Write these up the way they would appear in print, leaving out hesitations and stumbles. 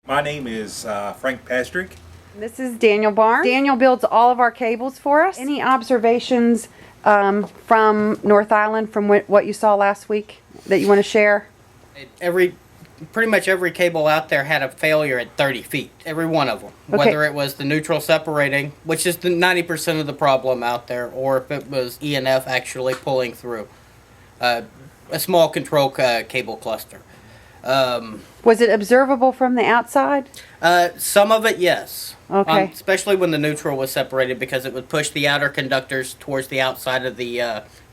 My name is Frank Pastrick. This is Daniel Barnes. Daniel builds all of our cables for us. Any observations from North Island from what you saw last week that you want to share? Pretty much every cable out there had a failure at 30 feet. Every one of them. Okay. Whether it was the neutral separating, which is the 90% of the problem out there, or if it was ENF actually pulling through. A small control cable cluster. Was it observable from the outside? Some of it, yes. Okay. Especially when the neutral was separated, because it would push the outer conductors towards the outside of the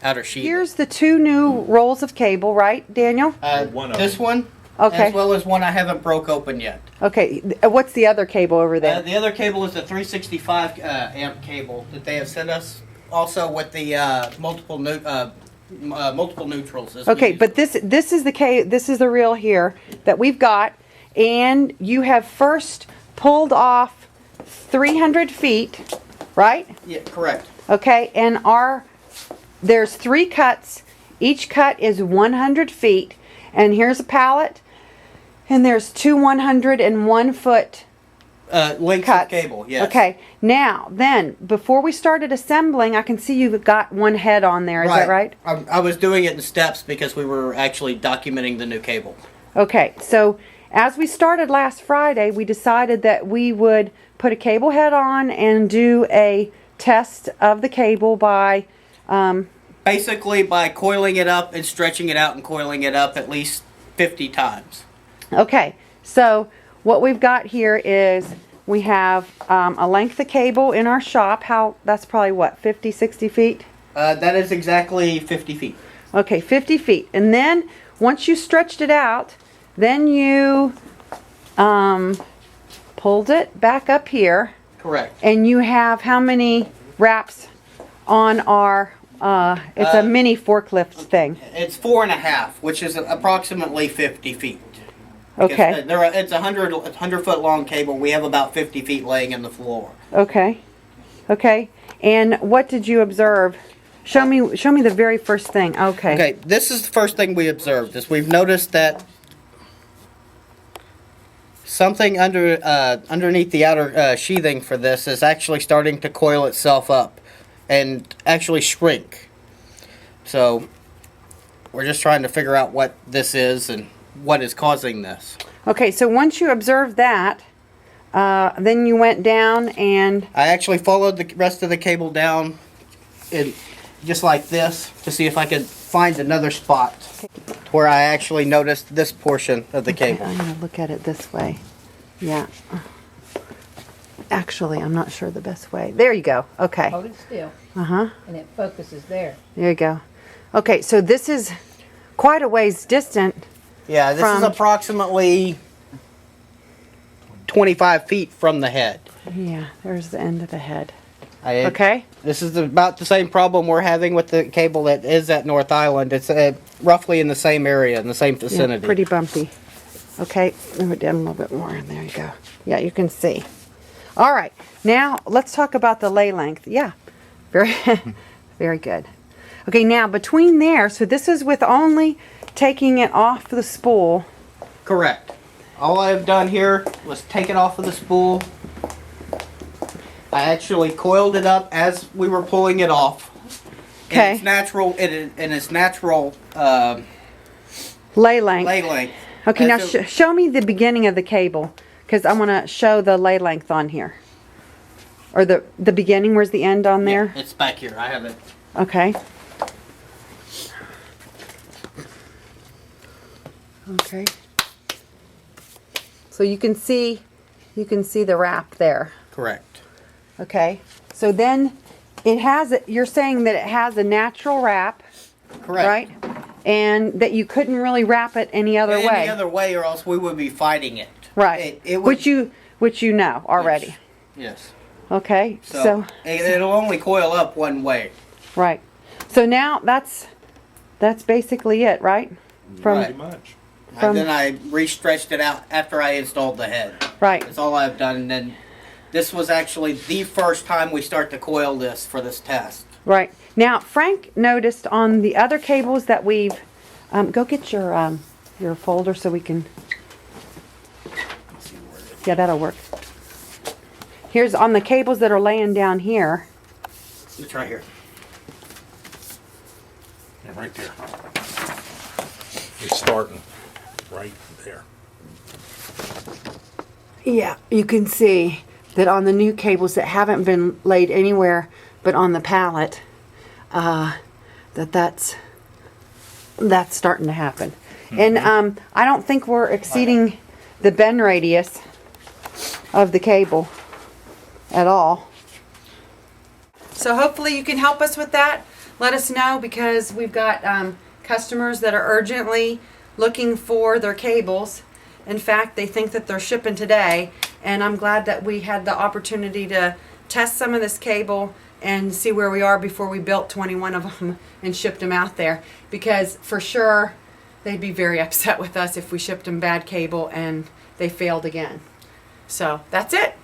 outer sheet. Here's the two new rolls of cable, right, Daniel? One of This them. one, Okay. as well as one I haven't broke open yet. Okay. What's the other cable over there? The other cable is the 365 amp cable that they have sent us, also with the multiple neutrals. as we Okay, use but it. this is the reel here that we've got, and you have first pulled off 300 feet, right? Yeah, correct. Okay, and there's 3 cuts. Each cut is 100 feet, and here's a pallet, and there's 2 101 foot Length cuts. of cable, yes. Okay, now then, before we started assembling, I can see you've got one head on there. Is that right? I was doing it in steps because we were actually documenting the new cable. Okay, so as we started last Friday, we decided that we would put a cable head on and do a test of the cable by Basically by coiling it up and stretching it out and coiling it up at least 50 times. okay, so what we've got here is we have a length of cable in our shop. That's probably what, 50, 60 feet? That is exactly 50 feet. Okay, 50 feet. And then once you stretched it out, then you pulled it back up here. Correct. And you have how many wraps on our, it's a mini forklift thing. It's 4.5, which is approximately 50 feet. Okay, Because it's a 100 foot long cable. We have about 50 feet laying in the floor. okay, okay. And what did you observe? Show me the very first thing. Okay. Okay, this is the first thing we observed. Is we've noticed that something underneath the outer sheathing for this is actually starting to coil itself up and actually shrink. So we're just trying to figure out what this is and what is causing this. Okay, so once you observed that, then you went down and, I actually followed the rest of the cable down in just like this to see if I could find another spot where I actually noticed this portion of the cable. I'm going to look at it this way. Yeah. Actually, I'm not sure the best way. There you go. Okay. Hold it still, Uh-huh. and it focuses there. There you go. Okay, so this is quite a ways distant. Yeah, this is From- approximately 25 feet from the head. Yeah, there's the end of the head. Okay. This is about the same problem we're having with the cable that is at North Island. It's roughly in the same area, in the same vicinity. Yeah, pretty bumpy. Okay, move it down a little bit more. There you go. Yeah, you can see. All right, now let's talk about the lay length. Yeah, very, very good. Okay, now between there, so this is with only taking it off the spool. Correct. All I've done here was take it off of the spool. I actually coiled it up as we were pulling it off. Okay. In its natural Lay length. lay length. Okay, now And so- show me the beginning of the cable, because I want to show the lay length on here. Or the beginning, where's the end on there? Yeah, it's back here. I have it. Okay. Okay. So you can see the wrap there. Correct. Okay. So then you're saying that it has a natural wrap, Correct. right? And that you couldn't really wrap it any other way. Any other way, or else we would be fighting it. Right. It would, Which you know already. Yes. Okay. So it'll only coil up one way. Right. So now that's basically it, right? From Right. Pretty much. From- And then I re-stretched it out after I installed the head. right. That's all I've done. And then this was actually the first time we start to coil this for this test. Right. Now, Frank noticed on the other cables that we've go get your folder so we can Let's see where it Yeah, that'll work. Here's on the cables that are laying down here. It's right here. Yeah, right there. It's starting right there. Yeah, you can see that on the new cables that haven't been laid anywhere but on the pallet, that's starting to happen. And I don't think we're exceeding the bend radius of the cable at all. So hopefully you can help us with that. Let us know, because we've got customers that are urgently looking for their cables. In fact, they think that they're shipping today, and I'm glad that we had the opportunity to test some of this cable and see where we are before we built 21 of them and shipped them out there, because for sure they'd be very upset with us if we shipped them bad cable and they failed again. So that's it.